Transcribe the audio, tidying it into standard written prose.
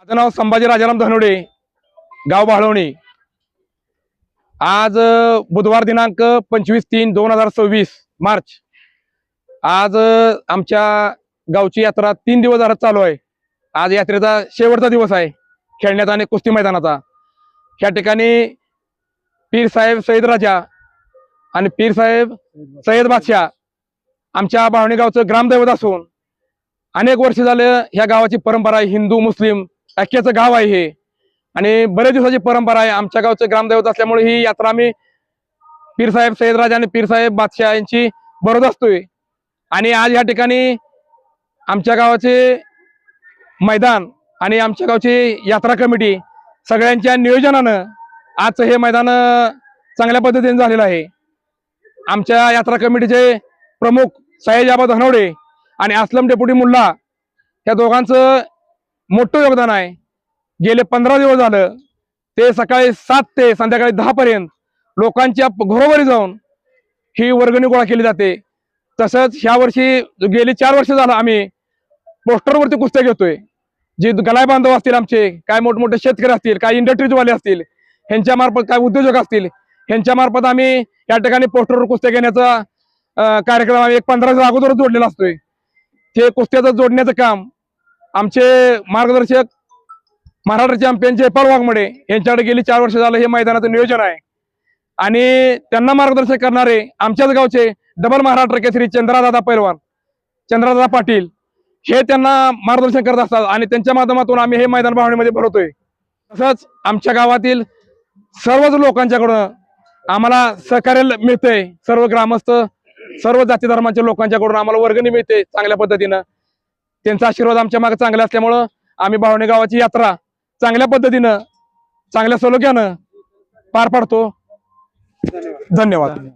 माझं नाव संभाजी राजाराम धनोडे, गाव बाळवणी। आज बुधवार दिनांक 25/3/2026 मार्च। आज आमच्या गावची यात्रा 3 दिवस झालं चालू आहे। आज यात्रेचा शेवटचा दिवस आहे खेळण्याचा आणि कुस्ती मैदानाचा। या ठिकाणी पीर साहेब सईद राजा आणि पीर साहेब सय्यद बादशाह आमच्या बाळवणी गावचं ग्रामदैवत असून अनेक वर्ष झाले ह्या गावाची परंपरा आहे। हिंदू मुस्लिम ऐक्याचं गाव आहे हे आणि बरेच दिवसाची परंपरा आहे। आमच्या गावचं ग्रामदैवत असल्यामुळे ही यात्रा आम्ही पीर साहेब सय्यद राजा आणि पीर साहेब बादशाह यांची बरोबर असतोय। आणि आज या ठिकाणी आमच्या गावाचे मैदान आणि आमच्या गावची यात्रा कमिटी सगळ्यांच्या नियोजनानं आज हे मैदान चांगल्या पद्धतीने झालेलं आहे। आमच्या यात्रा कमिटीचे प्रमुख सयाजीआबा धनवडे आणि असलम डेप्युटी मुल्ला या दोघांचं मोठं योगदान आहे। गेले 15 दिवस झालं ते सकाळी 7 ते संध्याकाळी 10 पर्यंत लोकांच्या घरोघरी जाऊन ही वर्गणी गोळा केली जाते। तसंच ह्या वर्षी गेली 4 वर्ष झालं आम्ही पोस्टरवरती कुस्त्या घेतोय। जे गलाय बांधव असतील, आमचे काय मोठमोठे शेतकरी असतील, काही इंडस्ट्रीजवाले असतील, ह्यांच्या मार्फत काय उद्योजक असतील, ह्यांच्या मार्फत आम्ही या ठिकाणी पोस्टरवर कुस्त्या घेण्याचा कार्यक्रम आम्ही 15 दिवस अगोदर जोडलेला असतोय। ते कुस्त्याचं जोडण्याचं काम आमचे मार्गदर्शक महाराष्ट्र चॅम्पियन जयपाल वाघमोडे यांच्याकडे गेली 4 वर्ष झालं हे मैदानाचं नियोजन आहे। आणि त्यांना मार्गदर्शन करणारे आमच्याच गावचे डबल महाराष्ट्र केसरी चंद्रादादा पैलवान चंद्रादादा पाटील हे त्यांना मार्गदर्शन करत असतात आणि त्यांच्या माध्यमातून आम्ही हे मैदान बाळवणीमध्ये भरवतोय। तसंच आमच्या गावातील सर्वच लोकांच्याकडून आम्हाला सहकार्य मिळतंय। सर्व ग्रामस्थ सर्व जाती धर्मांच्या लोकांच्याकडून आम्हाला वर्गणी मिळते चांगल्या पद्धतीनं। त्यांचा आशीर्वाद आमच्या मागे चांगला असल्यामुळं आम्ही बाळवणी गावाची यात्रा चांगल्या पद्धतीनं चांगल्या सलोख्यानं पार पाडतो। धन्यवाद।